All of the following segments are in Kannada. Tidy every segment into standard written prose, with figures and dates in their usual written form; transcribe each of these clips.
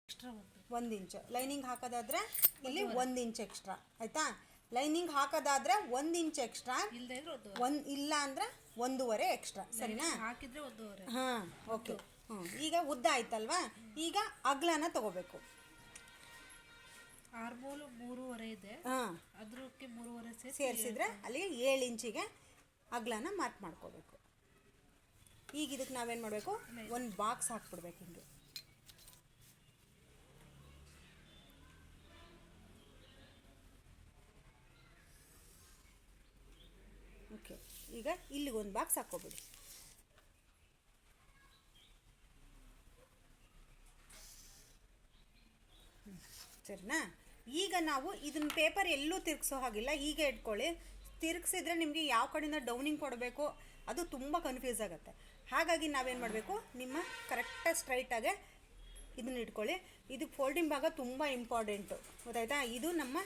ಎಕ್ಸ್ಟ್ರಾ 1 ಇಂಚು. ಲೈನಿಂಗ್ ಹಾಕೋದಾದ್ರೆ ಇಲ್ಲಿ 1 ಇಂಚ್ ಎಕ್ಸ್ಟ್ರಾ ಆಯಿತಾ. ಲೈನಿಂಗ್ ಹಾಕೋದಾದ್ರೆ 1 ಇಂಚ್ ಎಕ್ಸ್ಟ್ರಾ, ಇಲ್ಲ ಅಂದರೆ 1.5 ಎಕ್ಸ್ಟ್ರಾ. ಸರಿನಾ? ಹಾಕಿದ್ರೆ 1.5. ಹಾಂ, ಓಕೆ. ಈಗ ಉದ್ದ ಆಯ್ತಲ್ವಾ, ಈಗ ಅಗಲನ ತಗೋಬೇಕು. ಆರ್ಮೋಲ್ 3.5 ಇದೆ. ಹಾಂ, ಅದಕ್ಕೆ 3.5 ಸೇರಿಸಿದ್ರೆ ಅಲ್ಲಿಗೆ 7 ಇಂಚಿಗೆ ಅಗಲನ ಮಾರ್ಕ್ ಮಾಡ್ಕೋಬೇಕು. ಈಗ ಇದಕ್ಕೆ ನಾವೇನು ಮಾಡಬೇಕು, ಒಂದು ಬಾಕ್ಸ್ ಹಾಕ್ಬಿಡ್ಬೇಕು ಹಿಂಗೆ. ಓಕೆ, ಈಗ ಇಲ್ಲಿಗೆ ಒಂದು ಬಾಕ್ಸ್ ಹಾಕ್ಕೊಬಿಡಿ. ಸರಿನಾ? ಈಗ ನಾವು ಇದನ್ನ ಪೇಪರ್ ಎಲ್ಲೂ ತಿರುಗಿಸೋ ಹಾಗಿಲ್ಲ, ಹೀಗೆ ಇಟ್ಕೊಳ್ಳಿ. ತಿರುಗಿಸಿದ್ರೆ ನಿಮಗೆ ಯಾವ ಕಡೆಯಿಂದ ಡೌನಿಂಗ್ ಕೊಡಬೇಕು ಅದು ತುಂಬ ಕನ್ಫ್ಯೂಸ್ ಆಗುತ್ತೆ. ಹಾಗಾಗಿ ನಾವೇನು ಮಾಡಬೇಕು, ನಿಮ್ಮ ಕರೆಕ್ಟಾಗಿ ಸ್ಟ್ರೈಟಾಗೆ ಇದನ್ನ ಇಟ್ಕೊಳ್ಳಿ. ಇದು ಫೋಲ್ಡಿಂಗ್ ಭಾಗ ತುಂಬ ಇಂಪಾರ್ಟೆಂಟು, ಗೊತ್ತಾಯ್ತಾ? ಇದು ನಮ್ಮ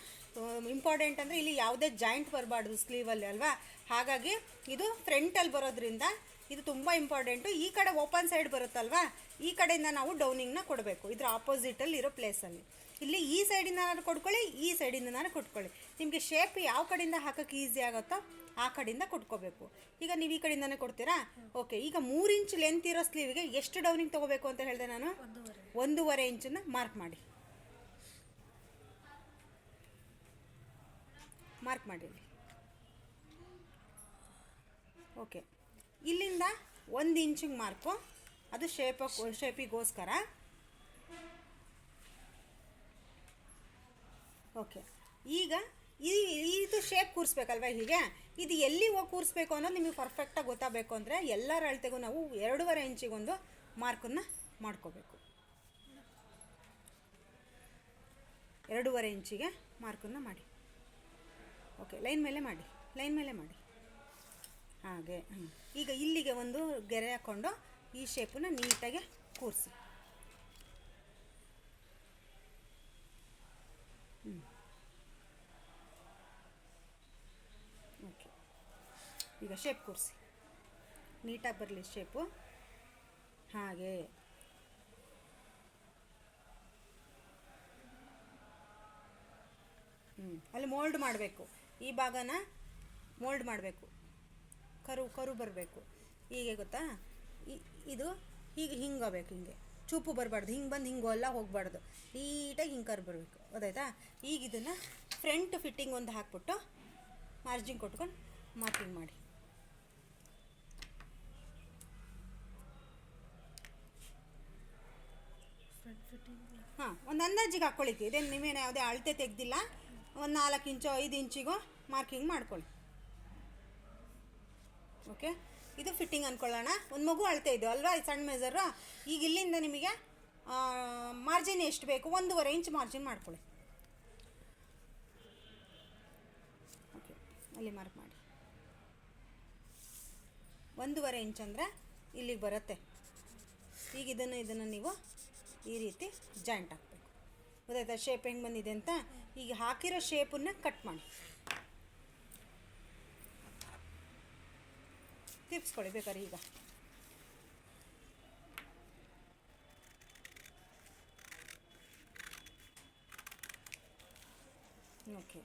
ಇಂಪಾರ್ಟೆಂಟ್ ಅಂದರೆ ಇಲ್ಲಿ ಯಾವುದೇ ಜಾಯಿಂಟ್ ಬರಬಾರ್ದು ಸ್ಲೀವಲ್ಲಿ ಅಲ್ವಾ. ಹಾಗಾಗಿ ಇದು ಫ್ರಂಟಲ್ಲಿ ಬರೋದ್ರಿಂದ ಇದು ತುಂಬ ಇಂಪಾರ್ಟೆಂಟು. ಈ ಕಡೆ ಓಪನ್ ಸೈಡ್ ಬರುತ್ತಲ್ವಾ, ಈ ಕಡೆಯಿಂದ ನಾವು ಡೌನಿಂಗ್ನ ಕೊಡಬೇಕು. ಇದ್ರ ಆಪೋಸಿಟಲ್ಲಿ ಇರೋ ಪ್ಲೇಸಲ್ಲಿ ಇಲ್ಲಿ ಈ ಸೈಡಿಂದ ನಾನು ಕೊಟ್ಕೊಳ್ಳಿ, ಈ ಸೈಡಿಂದ ನಾನು ಕೊಟ್ಕೊಳ್ಳಿ. ನಿಮಗೆ ಶೇಪ್ ಯಾವ ಕಡೆಯಿಂದ ಹಾಕೋಕ್ಕೆ ಈಸಿ ಆಗುತ್ತೋ ಆ ಕಡೆಯಿಂದ ಕೊಟ್ಕೋಬೇಕು. ಈಗ ನೀವು ಈ ಕಡೆಯಿಂದನೇ ಕೊಡ್ತೀರಾ? ಓಕೆ. ಈಗ 3 ಇಂಚ್ ಲೆಂತ್ ಇರೋ ಸ್ಲೀವಿಗೆ ಎಷ್ಟು ಡೌನಿಂಗ್ ತೊಗೋಬೇಕು ಅಂತ ಹೇಳಿದೆ ನಾನು? 1.5 ಇಂಚನ್ನು ಮಾರ್ಕ್ ಮಾಡಿ. ಮಾರ್ಕ್ ಮಾಡಿ. ಓಕೆ, ಇಲ್ಲಿಂದ 1 ಇಂಚಿಗೆ ಮಾರ್ಕು, ಅದು ಶೇಪಿಗೋಸ್ಕರ. ಓಕೆ, ಈಗ ಇದು ಶೇಪ್ ಕೂರಿಸ್ಬೇಕಲ್ವ ಹೀಗೆ. ಇದು ಎಲ್ಲಿ ಹೋಗಿ ಕೂರಿಸ್ಬೇಕು ಅನ್ನೋದು ನಿಮಗೆ ಪರ್ಫೆಕ್ಟಾಗಿ ಗೊತ್ತಾಗಬೇಕು ಅಂದರೆ ಎಲ್ಲರ ಅಳತೆಗೂ ನಾವು 2.5 ಇಂಚಿಗೊಂದು ಮಾರ್ಕನ್ನು ಮಾಡ್ಕೋಬೇಕು. 2.5 ಇಂಚಿಗೆ ಮಾರ್ಕನ್ನು ಮಾಡಿ. ಓಕೆ, ಲೈನ್ ಮೇಲೆ ಮಾಡಿ, ಲೈನ್ ಮೇಲೆ ಮಾಡಿ ಹಾಗೆ. ಈಗ ಇಲ್ಲಿಗೆ ಒಂದು ಗೆರೆ ಹಾಕ್ಕೊಂಡು ಈ ಶೇಪನ್ನು ನೀಟಾಗಿ ಕೂರಿಸಿ. ಓಕೆ, ಈಗ ಶೇಪ್ ಕೂರಿಸಿ, ನೀಟಾಗಿ ಬರಲಿ ಶೇಪು ಹಾಗೆ. ಅಲ್ಲಿ ಮೋಲ್ಡ್ ಮಾಡಬೇಕು, ಈ ಭಾಗನ ಮೋಲ್ಡ್ ಮಾಡಬೇಕು, ಕರು ಬರಬೇಕು. ಹೀಗೆ ಗೊತ್ತಾ, ಇದು ಹೀಗೆ ಹಿಂಗೋಗ್ಬೇಕು, ಹಿಂಗೆ ಚೂಪು ಬರಬಾರ್ದು, ಹಿಂಗೆ ಬಂದು ಹಿಂಗೆ ಎಲ್ಲ ಹೋಗಬಾರ್ದು, ನೀಟಾಗಿ ಹಿಂಗೆ ಕರು ಬರಬೇಕು, ಗೊತ್ತಾಯ್ತಾ? ಈಗ ಇದನ್ನು ಫ್ರಂಟ್ ಫಿಟ್ಟಿಂಗ್ ಒಂದು ಹಾಕ್ಬಿಟ್ಟು ಮಾರ್ಜಿನ್ ಕೊಟ್ಕೊಂಡು ಮಾರ್ಕಿಂಗ್ ಮಾಡಿ. ಹಾಂ, ಒಂದು ಅಂದಾಜಿಗೆ ಹಾಕ್ಕೊಳಿತಿ. ಇದೇನು ನೀವೇನು ಯಾವುದೇ ಅಳತೆ ತೆಗೆದಿಲ್ಲ. ಒಂದು 4 ಇಂಚೋ 5 ಇಂಚಿಗೋ ಮಾರ್ಕಿಂಗ್ ಮಾಡ್ಕೊಳ್ಳಿ. ಓಕೆ, ಇದು ಫಿಟ್ಟಿಂಗ್ ಅಂದ್ಕೊಳ್ಳೋಣ. ಒಂದು ಮಗು ಅಳತೆ ಇದೆ ಅಲ್ವಾ, ಸಣ್ಣ ಮೆಜರು. ಈಗ ಇಲ್ಲಿಂದ ನಿಮಗೆ ಮಾರ್ಜಿನ್ ಎಷ್ಟು ಬೇಕು, 1.5 ಇಂಚ್ ಮಾರ್ಜಿನ್ ಮಾಡ್ಕೊಳ್ಳಿ. ಓಕೆ, ಅಲ್ಲಿ ಮಾರ್ಕ್ ಮಾಡಿ. 1.5 ಇಂಚ್ ಅಂದರೆ ಇಲ್ಲಿಗೆ ಬರುತ್ತೆ. ಈಗ ಇದನ್ನು ನೀವು ಈ ರೀತಿ ಜಾಯಿಂಟ್ ಹಾಕಬೇಕು, ಗೊತ್ತಾಯ್ತಾ? ಶೇಪ್ ಹೆಂಗೆ ಬಂದಿದೆ ಅಂತ. ಈಗ ಹಾಕಿರೋ ಶೇಪನ್ನು ಕಟ್ ಮಾಡಿ ತಿರ್ಗಿಸ್ಕೊಳ್ಳಿ ಬೇಕಾದ್ರೆ. ಈಗ ಓಕೆ,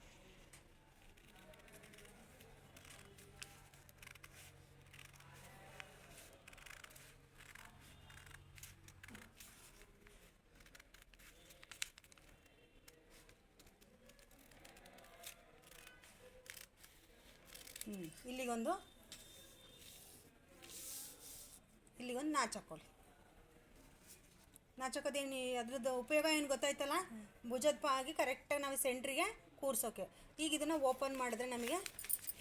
ಇಲ್ಲಿಗೊಂದು ನಾಚ್ ಹಾಕ್ಕೊಳ್ಳಿ. ನಾಚ್ ಹಾಕೋದೇನು, ಅದ್ರದ್ದು ಉಪಯೋಗ ಏನು ಗೊತ್ತಾಯ್ತಲ್ಲ? ಭುಜದ ಆಗಿ ಕರೆಕ್ಟಾಗಿ ನಾವು ಸೆಂಟ್ರಿಗೆ ಕೂರ್ಸೋಕೆ. ಈಗ ಇದನ್ನು ಓಪನ್ ಮಾಡಿದ್ರೆ ನಮಗೆ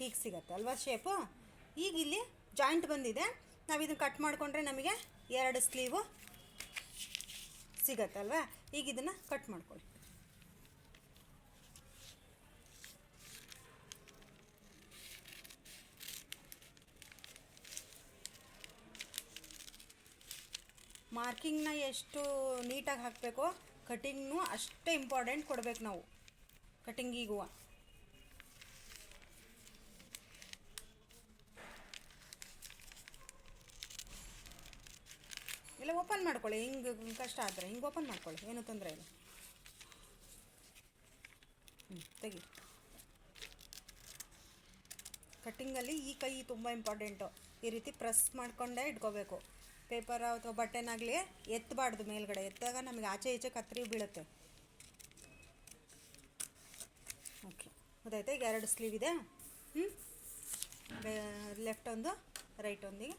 ಹೀಗೆ ಸಿಗತ್ತೆ ಅಲ್ವಾ ಶೇಪು. ಈಗ ಇಲ್ಲಿ ಜಾಯಿಂಟ್ ಬಂದಿದೆ, ನಾವು ಇದನ್ನು ಕಟ್ ಮಾಡಿಕೊಂಡ್ರೆ ನಮಗೆ 2 ಸ್ಲೀವು ಸಿಗತ್ತಲ್ವಾ. ಈಗ ಇದನ್ನು ಕಟ್ ಮಾಡ್ಕೊಳ್ಳಿ. ಮಾರ್ಕಿಂಗ್ನ ಎಷ್ಟು ನೀಟಾಗಿ ಹಾಕಬೇಕೋ ಕಟಿಂಗ್ನೂ ಅಷ್ಟೇ ಇಂಪಾರ್ಟೆಂಟ್ ಕೊಡಬೇಕು ನಾವು ಕಟಿಂಗಿಗೂ. ಇಲ್ಲ ಓಪನ್ ಮಾಡ್ಕೊಳ್ಳಿ, ಹಿಂಗೆ ಕಷ್ಟ ಆದರೆ ಹಿಂಗೆ ಓಪನ್ ಮಾಡ್ಕೊಳ್ಳಿ, ಏನೂ ತೊಂದರೆ ಇಲ್ಲ. ತೆಗಿ. ಕಟ್ಟಿಂಗಲ್ಲಿ ಈ ಕೈ ತುಂಬ ಇಂಪಾರ್ಟೆಂಟು. ಈ ರೀತಿ ಪ್ರೆಸ್ ಮಾಡ್ಕೊಂಡೇ ಇಟ್ಕೋಬೇಕು. ಪೇಪರ್ ಅಥವಾ ಬಟ್ಟೆನಾಗಲಿ ಎತ್ತಬಾರ್ದು, ಮೇಲ್ಗಡೆ ಎತ್ತಾಗ ನಮಗೆ ಆಚೆ ಈಚೆ ಕತ್ತರಿ ಬೀಳುತ್ತೆ. ಓಕೆ, ಗೊತ್ತಾಯ್ತಾ? ಈಗ 2 ಸ್ಲೀವ್ ಇದೆ. ಲೆಫ್ಟ್ ಒಂದು ರೈಟ್ ಒಂದಿಗೆ